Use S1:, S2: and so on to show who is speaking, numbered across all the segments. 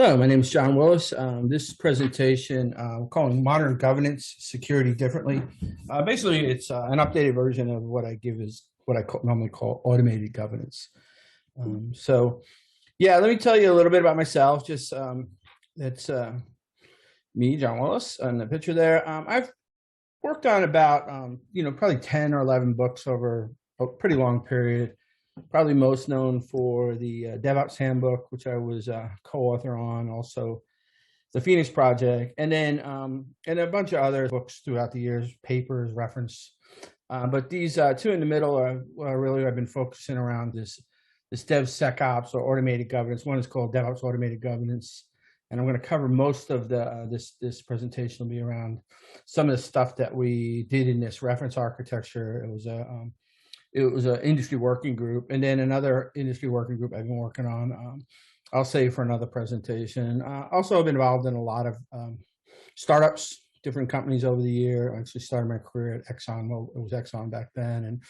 S1: Hello, my name is John Willis. This presentation I'm calling Modern Governance Security Differently. Basically, it's an updated version of what I give is what I normally call automated governance. Yeah, let me tell you a little bit about myself. Just that's me, John Willis, on the picture there. I've worked on about probably 10 or 11 books over a pretty long period. Probably most known for the DevOps handbook, which I was co-author on, also the Phoenix Project, and then and a bunch of other books throughout the years, papers, reference. But these two in the middle are really I've been focusing around this DevSecOps or automated governance. One is called DevOps Automated Governance, and I'm going to cover most of the this presentation will be around some of the stuff that we did in this reference architecture. It was an industry working group, and then another industry working group I've been working on. I'll save for another presentation. Also, I've been involved in a lot of startups, different companies over the year. I actually started my career at Exxon. Well, it was Exxon back then, and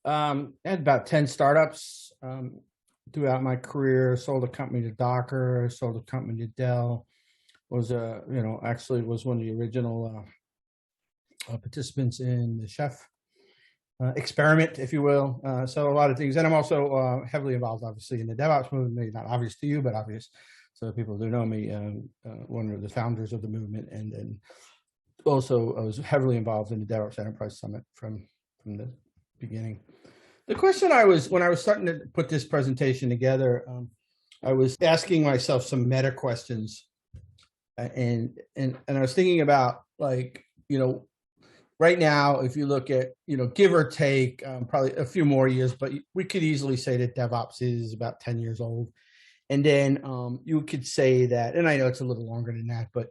S1: I had about 10 startups throughout my career. Sold a company to Docker, sold a company to Dell. Was actually was one of the original participants in the Chef experiment, if you will. So a lot of things. And I'm also heavily involved, obviously, in the DevOps movement. Maybe not obvious to you, but obvious. So people who know me, one of the founders of the movement. And then also I was heavily involved in the DevOps Enterprise Summit from the beginning. The question when I was starting to put this presentation together, I was asking myself some meta questions. And I was thinking about, like, right now, if you look at, give or take probably a few more years, but we could easily say that DevOps is about 10 years old. And then you could say that, and I know it's a little longer than that, but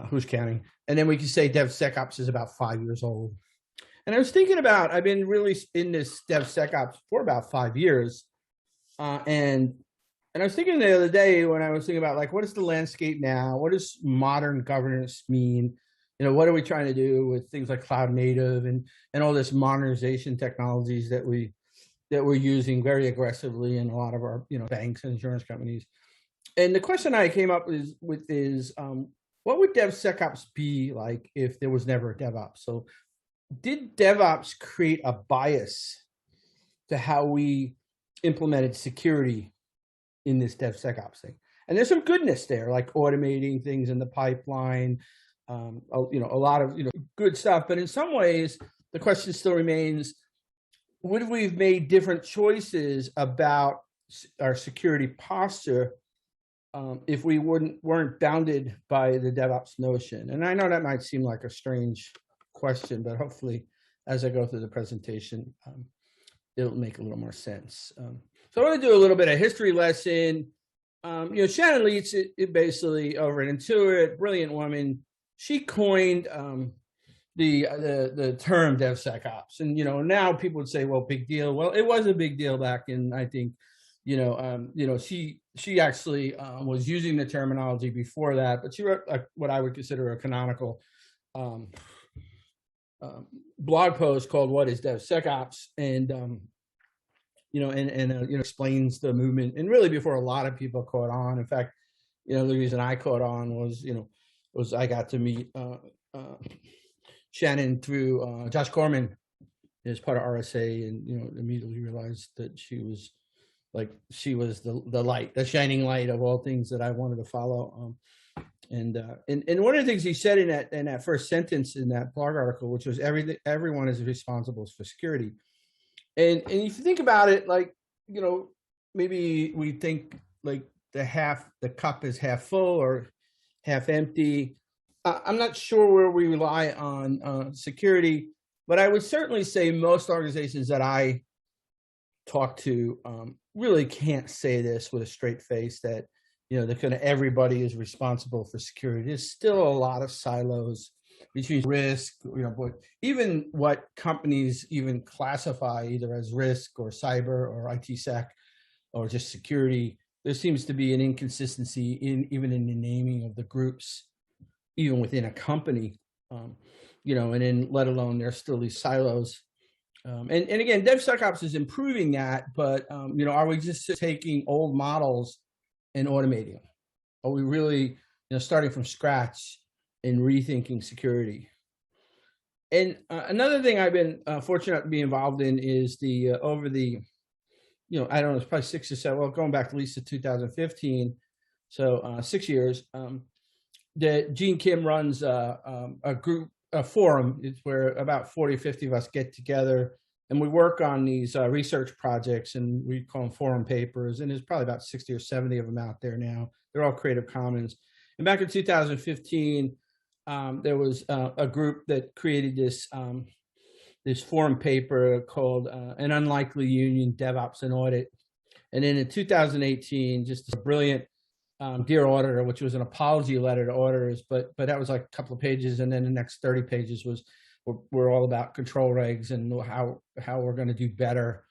S1: who's counting? And then we could say DevSecOps is about 5 years old. And I was thinking about, I've been really in this DevSecOps for about 5 years. And I was thinking the other day when I was thinking about, like, what is the landscape now? What does modern governance mean? What are we trying to do with things like cloud native and all this modernization technologies that we're using very aggressively in a lot of our banks and insurance companies? And the question I came up with is what would DevSecOps be like if there was never a DevOps? So did DevOps create a bias to how we implemented security in this DevSecOps thing? And there's some goodness there, like automating things in the pipeline. A lot of good stuff, but in some ways the question still remains: would we have made different choices about our security posture if we weren't bounded by the DevOps notion? And I know that might seem like a strange question, but hopefully, as I go through the presentation, it'll make a little more sense. So I want to do a little bit of history lesson. Shannon Leitz, it basically over at Intuit, brilliant woman. She coined the term DevSecOps, and now people would say, "Well, big deal." Well, it was a big deal back in, I think, she actually was using the terminology before that, but she wrote what I would consider a canonical blog post called "What is DevSecOps?" and explains the movement, and really before a lot of people caught on. In fact, the reason I caught on was I got to meet Shannon through Josh Corman as part of RSA, and immediately realized that she was the light, the shining light of all things that I wanted to follow. And one of the things he said in that first sentence in that blog article, which was everyone is responsible for security. And if you think about it, like, maybe we think like the cup is half full or half empty. I'm not sure where we rely on security, but I would certainly say most organizations that I talk to really can't say this with a straight face that that kind of everybody is responsible for security. There's still a lot of silos between risk, but even what companies even classify either as risk or cyber or ITsec or just security. There seems to be an inconsistency even in the naming of the groups, even within a company, and then let alone there's still these silos. And again, DevSecOps is improving that, but are we just taking old models and automating them? are we really, starting from scratch and rethinking security? And another thing I've been fortunate to be involved in is the over the, I don't know, it's probably 6 or 7, well, going back at least to 2015, so 6 years. That Gene Kim runs a group, a forum. It's where about 40 or 50 of us get together and we work on these research projects, and we call them forum papers. And there's probably about 60 or 70 of them out there now. They're all Creative Commons. And back in 2015, there was a group that created this forum paper called An Unlikely Union, DevOps and Audit. And then in 2018, just a brilliant Dear Auditor, which was an apology letter to auditors, but that was like a couple of pages, and then the next 30 pages were all about control regs and how we're going to do better.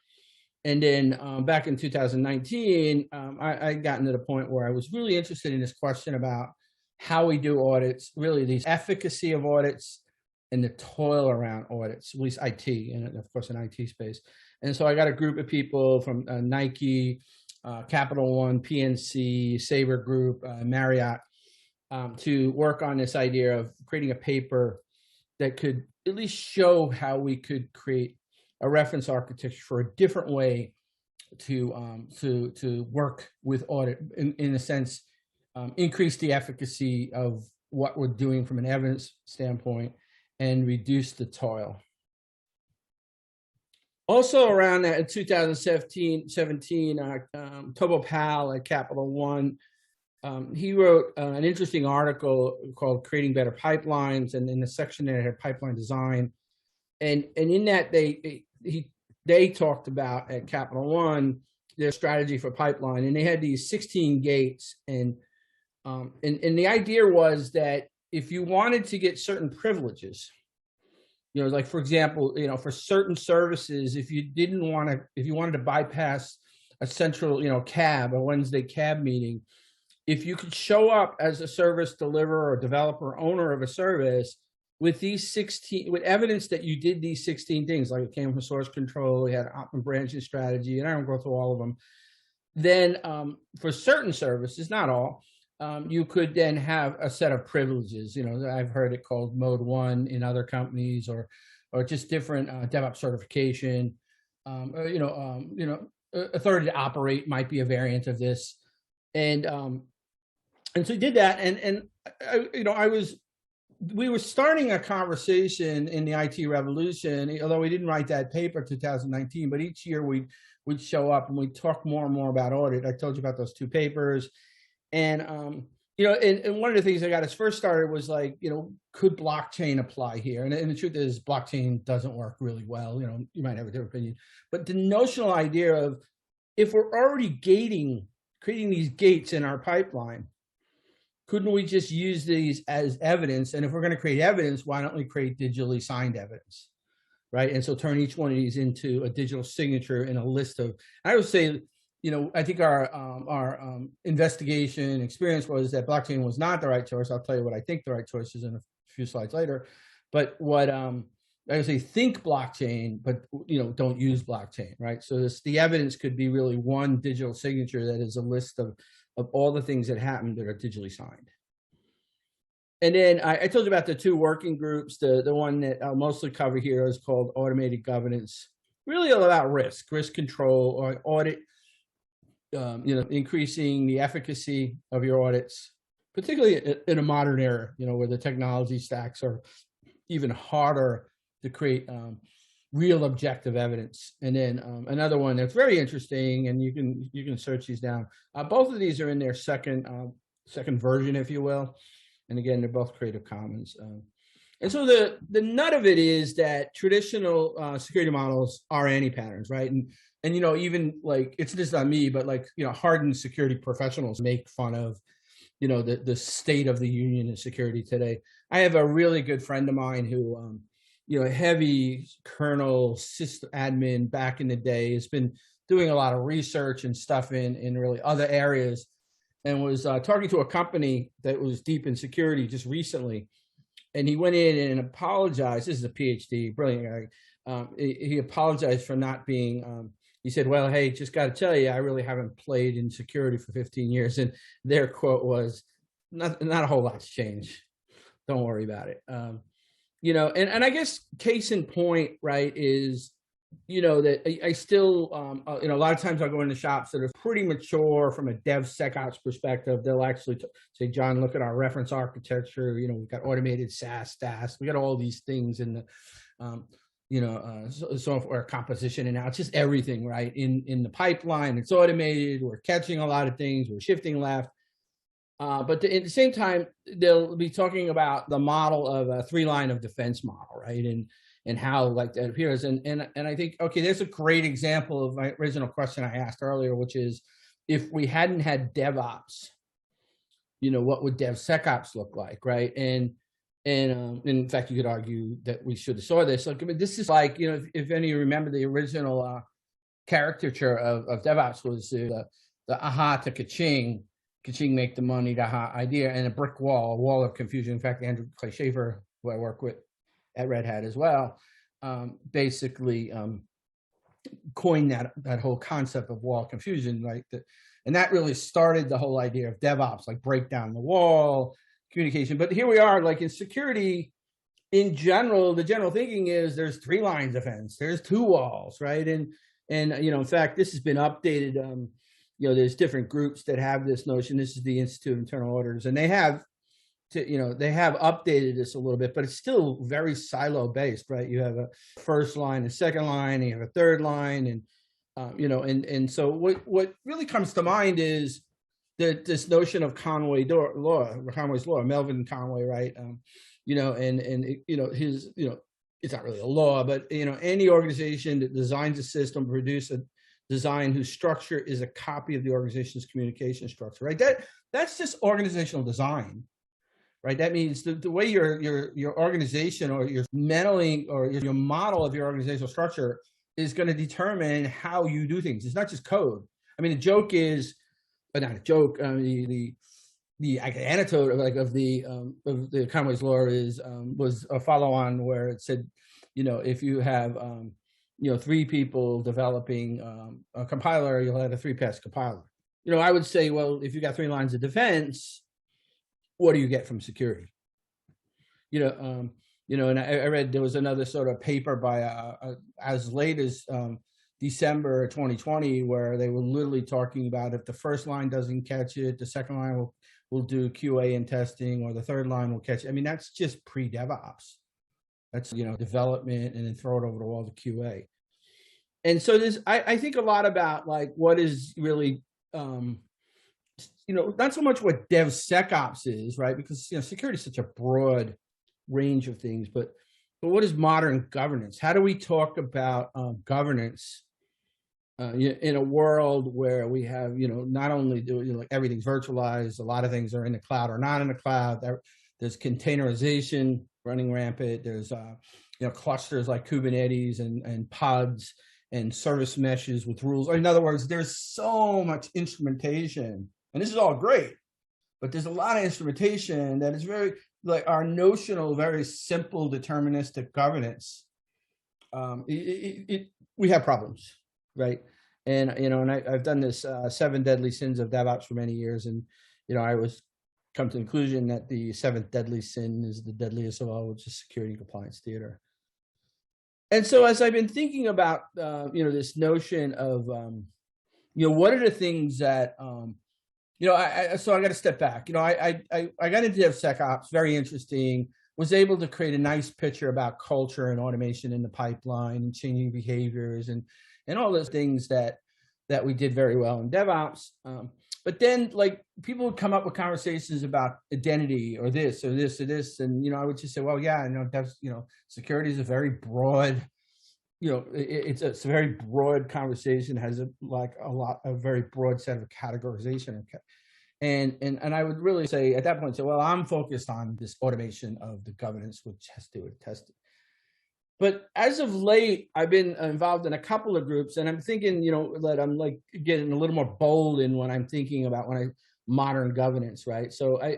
S1: And then back in 2019, I'd gotten to the point where I was really interested in this question about how we do audits, really the efficacy of audits and the toil around audits, at least IT, and of course in IT space. And so I got a group of people from Nike, Capital One, PNC, Sabre Group, Marriott, to work on this idea of creating a paper that could at least show how we could create a reference architecture for a different way to work with audit, in a sense, increase the efficacy of what we're doing from an evidence standpoint and reduce the toil. Also around that, in 2017, Tobo Pal at Capital One, he wrote an interesting article called Creating Better Pipelines, and in the section there had pipeline design. And in that, they talked about at Capital One their strategy for pipeline, and they had these 16 gates. And the idea was that if you wanted to get certain privileges, like for example, for certain services, if you wanted to bypass a central, cab, a Wednesday cab meeting, if you could show up as a service deliverer or developer owner of a service with with evidence that you did these 16 things, like it came from source control, you had optimum branching strategy, and I won't go through all of them, then for certain services, not all, you could then have a set of privileges. I've heard it called Mode 1 in other companies, or just different DevOps certification. Authority to operate might be a variant of this, and so he did that, and we were starting a conversation in the IT revolution, although we didn't write that paper 2019, but each year we'd show up and we'd talk more and more about audit. I told you about those 2 papers. And, and one of the things that got us first started was like, could blockchain apply here? And the truth is blockchain doesn't work really well. You might have a different opinion, but the notional idea of, if we're already creating these gates in our pipeline, couldn't we just use these as evidence? And if we're going to create evidence, why don't we create digitally signed evidence, right? And so turn each one of these into a digital signature in a list of, I would say, I think our investigation experience was that blockchain was not the right choice. I'll tell you what I think the right choice is in a few slides later. But what I would say, think blockchain, but don't use blockchain, right? So the evidence could be really one digital signature that is a list of all the things that happened that are digitally signed. And then I told you about the 2 working groups. The one that I'll mostly cover here is called Automated Governance, really all about risk control, or audit. Increasing the efficacy of your audits, particularly in a modern era, where the technology stacks are even harder to create real objective evidence. And then another one that's very interesting, and you can search these down. Both of these are in their second version, if you will. And again, they're both Creative Commons. And so the nut of it is that traditional security models are anti-patterns, right? And even like, it's just on me, but like, hardened security professionals make fun of, the state of the union in security today. I have a really good friend of mine who, a heavy kernel system admin back in the day, has been doing a lot of research and stuff in really other areas, and was talking to a company that was deep in security just recently. And he went in and apologized. This is a PhD, brilliant guy. He apologized for not being, he said, well, hey, just got to tell you, I really haven't played in security for 15 years. And their quote was, not a whole lot's changed. Don't worry about it. You know, and I guess case in point, right, is, you know, that I still, you know, a lot of times I'll go into shops that are pretty mature from a DevSecOps perspective. They'll actually say, John, look at our reference architecture. You know, we've got automated SaaS, DaaS. We got all these things in the, you know, software composition, and now it's just everything, right, in the pipeline. It's automated. We're catching a lot of things. We're shifting left. But at the same time, they'll be talking about the model of a 3-line of defense model, right? And how like that appears. And I think, okay, there's a great example of my original question I asked earlier, which is, if we hadn't had DevOps, you know, what would DevSecOps look like, right? And in fact, you could argue that we should have saw this. Like, I mean, this is like, you know, if any of you remember the original caricature of DevOps was the aha to ka-ching make the money, the aha idea, and a brick wall, a wall of confusion. In fact, Andrew Clay Schaefer, who I work with at Red Hat as well, basically coined that whole concept of wall confusion, right? And that really started the whole idea of DevOps, like break down the wall, communication. But here we are, like in security, in general, the general thinking is there's 3 lines of defense, there's 2 walls, right? And you know, in fact, this has been updated. You know, there's different groups that have this notion. This is the Institute of Internal Auditors, and they have you know, they have updated this a little bit, but it's still very silo based, right? You have a first line, a second line, and you have a third line, and you know, and so what really comes to mind is this notion of Conway's law, Melvin Conway, right? You know, and you know, his, you know, it's not really a law, but you know, any organization that designs a system, produce a design whose structure is a copy of the organization's communication structure, right? That's just organizational design. Right, that means the way your organization or your mentally or your model of your organizational structure is going to determine how you do things. It's not just code. I mean, the joke is, but not a joke. The anecdote of the Conway's law was a follow-on where it said, you know, if you have you know, 3 people developing a compiler, you'll have a 3-pass compiler. You know, I would say, well, if you got 3 lines of defense, what do you get from security? You know, and I read there was another sort of paper by as late as December 2020, where they were literally talking about if the first line doesn't catch it, the second line will do QA and testing, or the third line will catch it. I mean, that's just pre-DevOps. That's, you know, development and then throw it over the wall to QA. And so I think a lot about like what is really you know, not so much what DevSecOps is, right? Because, you know, security is such a broad range of things, but what is modern governance? How do we talk about governance in a world where we have, you know, not only do, you know, like everything's virtualized, a lot of things are in the cloud or not in the cloud. There's containerization running rampant. There's, you know, clusters like Kubernetes and pods and service meshes with rules. Or in other words, there's so much instrumentation. And this is all great, but there's a lot of instrumentation that is very, like our notional, very simple deterministic governance. We have problems, right? And, you know, and I've done this 7 deadly sins of DevOps for many years. And, you know, I was come to the conclusion that the 7th deadly sin is the deadliest of all, which is security and compliance theater. And so as I've been thinking about, you know, this notion of, you know, what are the things that, you know, so I got to step back. You know, I got into DevSecOps, very interesting, was able to create a nice picture about culture and automation in the pipeline and changing behaviors and all those things that we did very well in DevOps. But then, like, people would come up with conversations about identity or this or this or this, and you know, I would just say, well, yeah, you know, security is a very broad, you know, it's a very broad conversation, has a very broad set of categorization, and I would really say at that point, well, I'm focused on this automation of the governance, which has to do with testing. But as of late, I've been involved in a couple of groups, and I'm thinking, you know, that I'm like getting a little more bold in what I'm thinking about modern governance, right? So I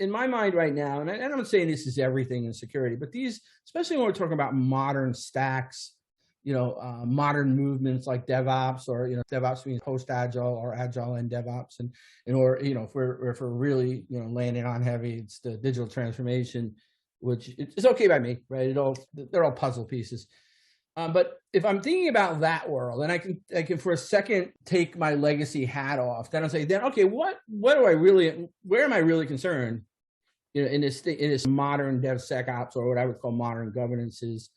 S1: in my mind right now, and I'm not saying this is everything in security, but these, especially when we're talking about modern stacks, modern movements like DevOps, or DevOps means post-agile or agile and DevOps, and or if we're really landing on heavy, it's the digital transformation, which it's okay by me, right? They're all puzzle pieces. But if I'm thinking about that world, and I can for a second take my legacy hat off, then I'll say, okay, where am I really concerned? In this modern DevSecOps, or what I would call modern governance, is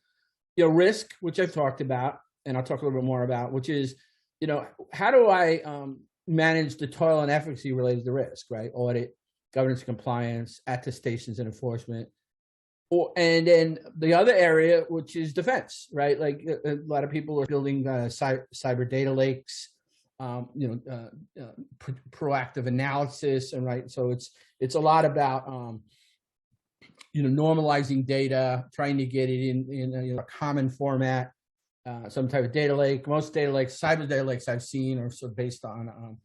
S1: risk, which I've talked about, and I'll talk a little bit more about, which is how do I manage the toil and efficacy related to risk, right? Audit, governance, compliance, attestations, and enforcement. And then the other area, which is defense, right? Like a lot of people are building cyber data lakes, proactive analysis, and right. So it's a lot about normalizing data, trying to get it in a common format, some type of data lake. Most data lakes, cyber data lakes I've seen, are sort of based on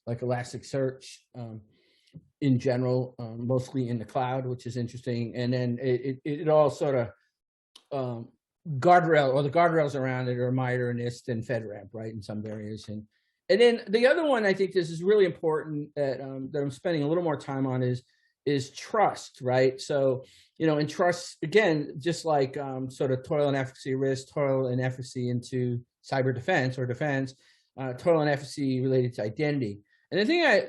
S1: like Elasticsearch. In general, mostly in the cloud, which is interesting. And then it all sort of the guardrails around it are MITRE, NIST, and FedRAMP, right, in some areas. And then the other one, I think this is really important that I'm spending a little more time on is trust, right? So, in trust, again, just like sort of toil and efficacy risk, toil and efficacy into cyber defense or defense, toil and efficacy related to identity. And the thing I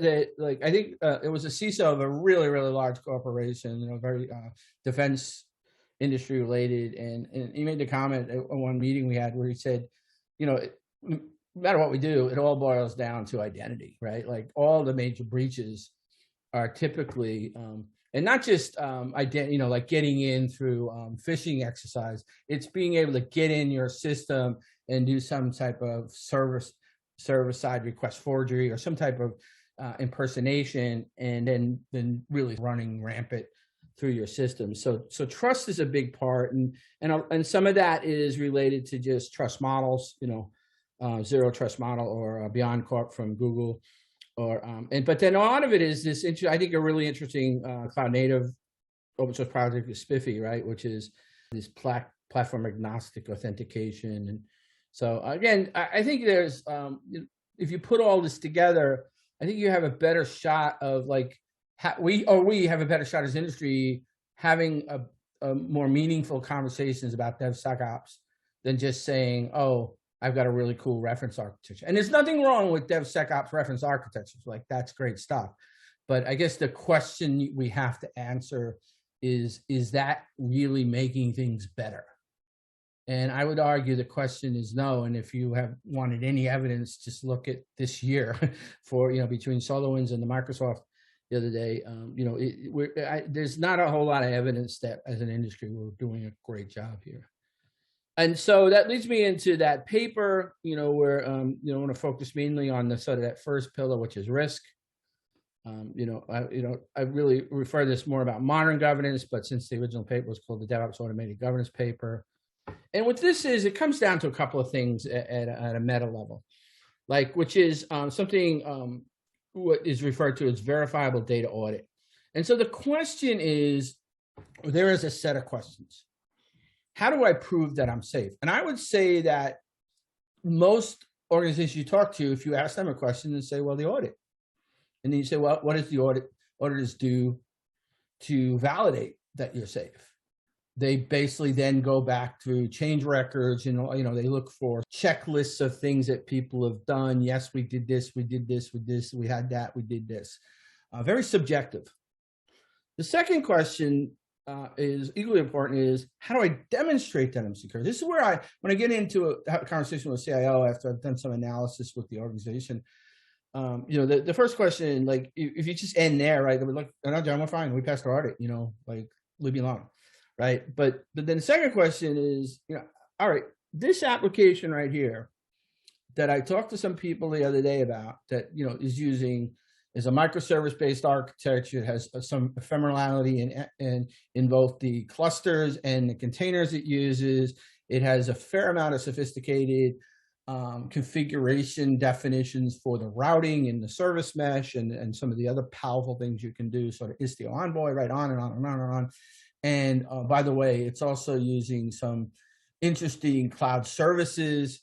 S1: think it was a CISO of a really, really large corporation, very defense industry related. And he made the comment at one meeting we had where he said, no matter what we do, it all boils down to identity, right? Like all the major breaches are typically, and not just identity, like getting in through phishing exercise. It's being able to get in your system and do some type of server-side request forgery or some type of impersonation, and then really running rampant through your system. So trust is a big part, and some of that is related to just trust models, zero trust model or Beyond Corp from Google, but then a lot of it is this. I think a really interesting cloud native open source project is Spiffy, right, which is this platform agnostic authentication. And so again, I think there's if you put all this together, I think you have a better shot of we have a better shot as industry having a more meaningful conversations about DevSecOps than just saying, oh, I've got a really cool reference architecture. And there's nothing wrong with DevSecOps reference architectures. Like, that's great stuff. But I guess the question we have to answer is that really making things better? And I would argue the question is no. And if you have wanted any evidence, just look at this year for, between SolarWinds and the Microsoft the other day, there's not a whole lot of evidence that as an industry, we're doing a great job here. And so that leads me into that paper, where, I want to focus mainly on the sort of that first pillar, which is risk. I really refer to this more about modern governance, but since the original paper was called the DevOps Automated Governance paper. And what this is, it comes down to a couple of things at a meta level, which is something what is referred to as verifiable data audit. And so the question is, there is a set of questions. How do I prove that I'm safe? And I would say that most organizations you talk to, if you ask them a question and say, well, the audit. And then you say, well, what does the auditors do to validate that you're safe? They basically then go back through change records, they look for checklists of things that people have done. Yes, we did this, we did this, we had that, we did this. Very subjective. The second question is equally important, is how do I demonstrate that I'm secure? This is where when I get into a conversation with CIO after I've done some analysis with the organization, the first question, if you just end there, right? They'll be like, no, John, we're fine. We passed our audit, leave me alone. Right. But then the second question is, all right, this application right here that I talked to some people the other day about that, is a microservice-based architecture. It has some ephemerality in both the clusters and the containers it uses. It has a fair amount of sophisticated configuration definitions for the routing and the service mesh and some of the other powerful things you can do, sort of Istio Envoy, right, on and on and on and on. And by the way, it's also using some interesting cloud services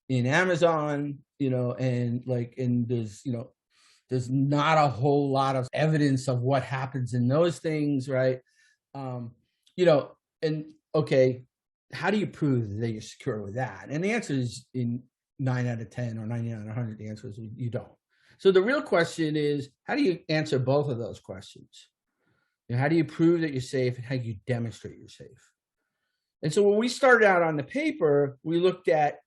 S1: in Amazon, and there's not a whole lot of evidence of what happens in those things, right? And okay, how do you prove that you're secure with that? And the answer is in 9 out of 10 or 99 out of 100, the answer is you don't. So the real question is, how do you answer both of those questions? How do you prove that you're safe, and how do you demonstrate you're safe? And so when we started out on the paper, we looked at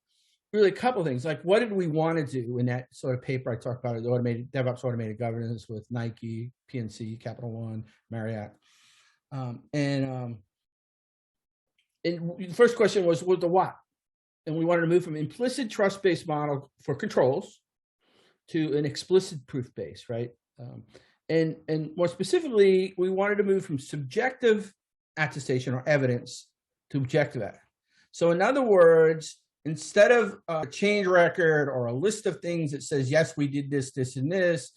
S1: really a couple of things, like what did we want to do in that sort of paper I talked about, the DevOps automated governance with Nike, PNC, Capital One, Marriott. And the first question was the what? And we wanted to move from implicit trust-based model for controls to an explicit proof-based, right? And more specifically, we wanted to move from subjective attestation or evidence to objective evidence. So in other words, instead of a change record or a list of things that says, yes, we did this, this, and this,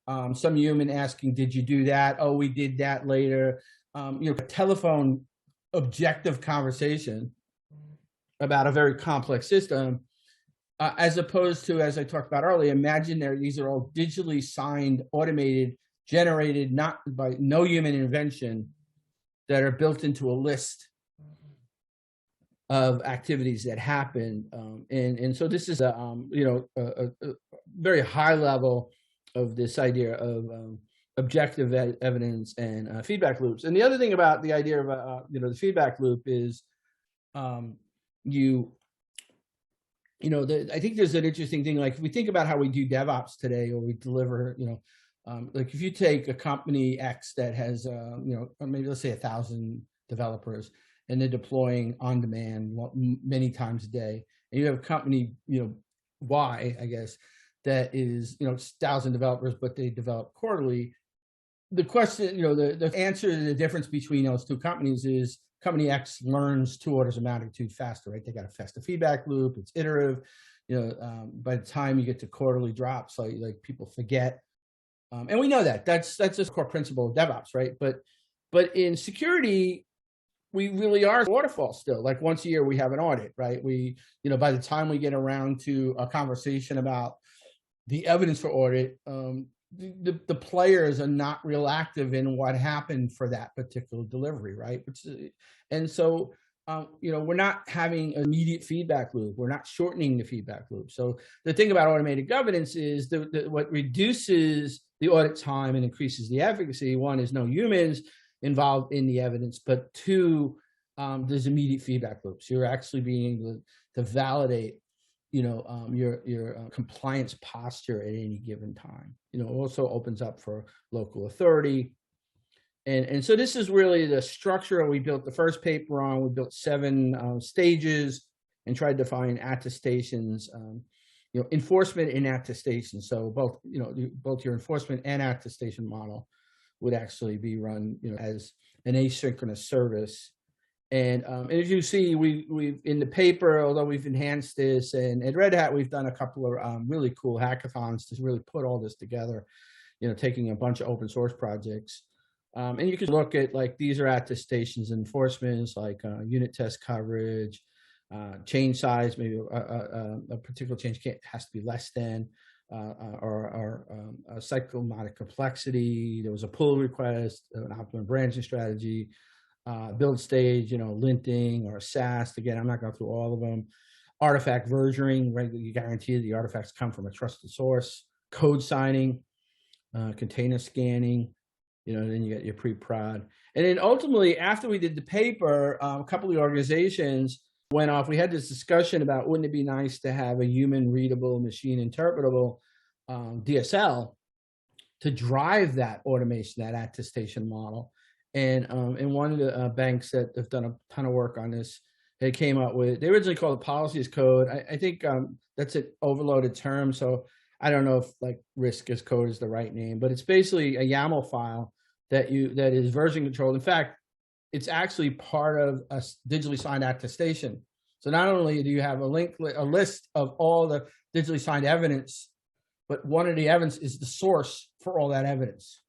S1: some human asking, did you do that? Oh, we did that later. A telephone objective conversation about a very complex system, as opposed to, as I talked about earlier, imagine these are all digitally signed, automated, generated, not by no human intervention, that are built into a list of activities that happen. And so this is a very high level of this idea of objective evidence and feedback loops. And the other thing about the idea of the feedback loop is I think there's an interesting thing, like if we think about how we do DevOps today, or we deliver, like if you take a company X that has, maybe let's say 1,000 developers, and they're deploying on demand many times a day, and you have a company, Y, I guess, that is, 1,000 developers, but they develop quarterly. The question, the answer to the difference between those two companies is company X learns 2 orders of magnitude faster, right? They got a faster feedback loop. It's iterative. By the time you get to quarterly drops, like people forget. And we know that that's just a core principle of DevOps, right? But in security, we really are waterfall still. Like once a year we have an audit, right? We, by the time we get around to a conversation about the evidence for audit, the players are not real active in what happened for that particular delivery, right? And so, we're not having an immediate feedback loop. We're not shortening the feedback loop. So the thing about automated governance is what reduces the audit time and increases the efficacy. One is no humans involved in the evidence, but 2, there's immediate feedback loops. You're actually being able to validate, your compliance posture at any given time. It also opens up for local authority. And so this is really the structure we built the first paper on. We built 7 stages and tried to find attestations, enforcement and attestation. So both your enforcement and attestation model would actually be run, as an asynchronous service. And as you see, we've in the paper, although we've enhanced this, and at Red Hat, we've done a couple of really cool hackathons to really put all this together, taking a bunch of open source projects. And you can look at, like, these are attestations, enforcements, like unit test coverage, change size, maybe a particular change has to be less than, or cyclomatic complexity. There was a pull request, an optimum branching strategy, build stage, linting or SAST. Again, I'm not going through all of them. Artifact versioning, right? You guarantee that the artifacts come from a trusted source. Code signing, container scanning, then you get your pre-prod. And then ultimately, after we did the paper, a couple of the organizations went off. We had this discussion about, wouldn't it be nice to have a human readable, machine interpretable DSL to drive that automation, that attestation model. And one of the banks that have done a ton of work on this, they came up with, they originally called it policy as code. I think that's an overloaded term. So I don't know if like risk as code is the right name, but it's basically a YAML file that is version controlled. In fact, it's actually part of a digitally signed attestation. So not only do you have a list of all the digitally signed evidence, but one of the evidence is the source for all that evidence.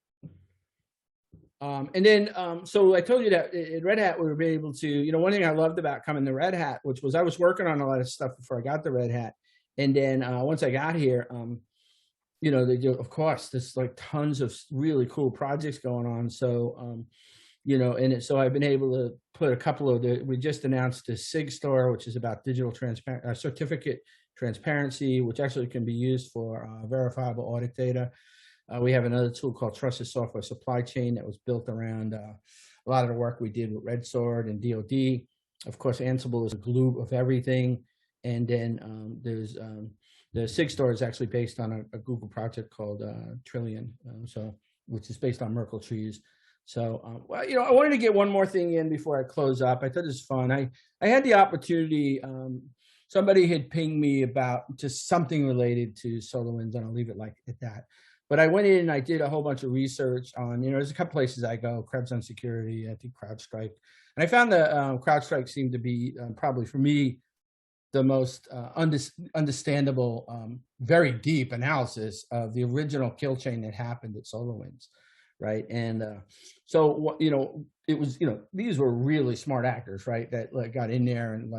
S1: And then, so I told you that at Red Hat, we were able to, one thing I loved about coming to Red Hat, which was I was working on a lot of stuff before I got to Red Hat. And then once I got here, they do, of course, there's like tons of really cool projects going on. So, so I've been able to put a couple of we just announced the SIG store, which is about digital certificate transparency, which actually can be used for verifiable audit data. We have another tool called Trusted Software Supply Chain that was built around a lot of the work we did with Red Sword and DoD. Of course, Ansible is a glue of everything. And then there's the SIG store is actually based on a Google project called Trillion, which is based on Merkle trees. So, I wanted to get one more thing in before I close up. I thought this was fun. I had the opportunity, somebody had pinged me about just something related to SolarWinds, and I'll leave it at that. But I went in and I did a whole bunch of research on, there's a couple places I go, Krebs on Security, I think CrowdStrike. And I found that CrowdStrike seemed to be probably for me, the most understandable, very deep analysis of the original kill chain that happened at SolarWinds, right? And so, it was, these were really smart actors, right? That got in there and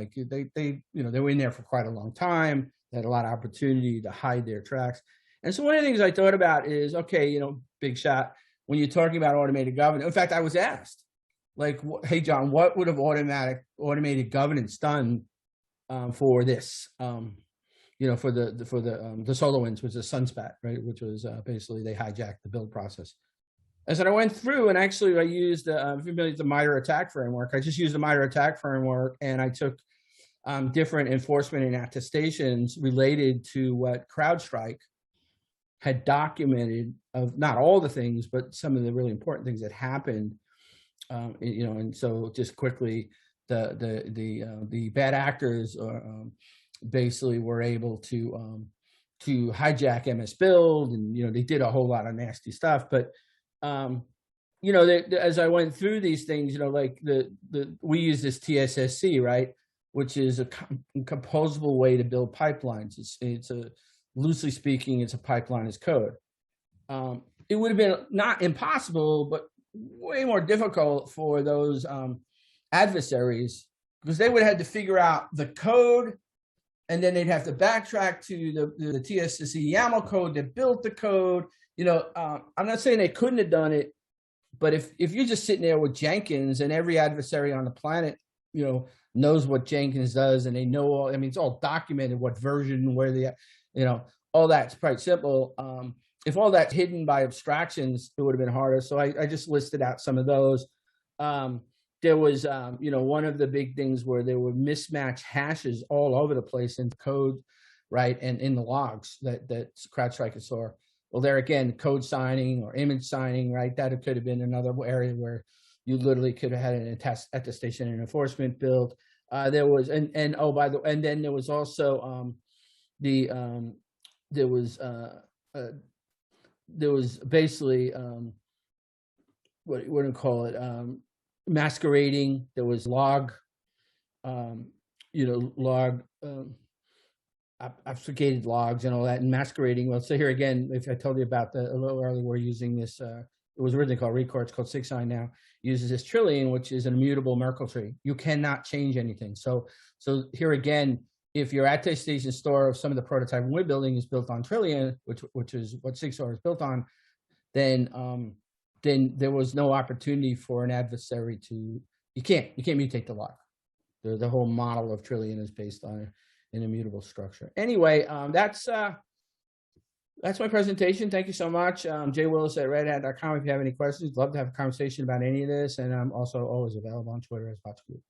S1: they were in there for quite a long time. They had a lot of opportunity to hide their tracks. And so one of the things I thought about is, okay, big shot, when you're talking about automated governance. In fact, I was asked, hey, John, what would have automated governance done for this, for the SolarWinds, which is Sunspat, right? Which was basically they hijacked the build process. And so I went through and actually I used the MITRE attack framework. I just used the MITRE attack framework and I took different enforcement and attestations related to what CrowdStrike had documented of not all the things, but some of the really important things that happened. And so just quickly, the bad actors basically were able to hijack MS Build, and they did a whole lot of nasty stuff. But as I went through these things, we use this TSSC, right, which is a composable way to build pipelines. It's a loosely speaking, it's a pipeline as code. It would have been not impossible, but way more difficult for those adversaries, because they would have had to figure out the code, and then they'd have to backtrack to the TSSC YAML code that built the code. I'm not saying they couldn't have done it, but if you're just sitting there with Jenkins and every adversary on the planet, knows what Jenkins does, and they know it's all documented, what version, where the all that's quite simple. If all that's hidden by abstractions, it would have been harder. So I just listed out some of those. There was, one of the big things where there were mismatched hashes all over the place in code, right, and in the logs that CrowdStrike saw. Well, there again, code signing or image signing, right? That could have been another area where you literally could have had an attestation and enforcement build. There was, and then there was also there was basically what do you call it? Masquerading. There was log, obfuscated logs and all that, and masquerading. Well, so here again, if I told you about a little earlier, we're using this. It was originally called Recore. It's called 6i now. Uses this Trillion, which is an immutable Merkle tree. You cannot change anything. So here again, if your attestation store of some of the prototype we're building is built on Trillion, which is what SigStar is built on, then there was no opportunity for an adversary to. You can't mutate the log. The whole model of Trillion is based on an immutable structure. Anyway, that's my presentation. Thank you so much. Jay Willis at redhat.com. If you have any questions, love to have a conversation about any of this. And I'm also always available on Twitter as Botscoop.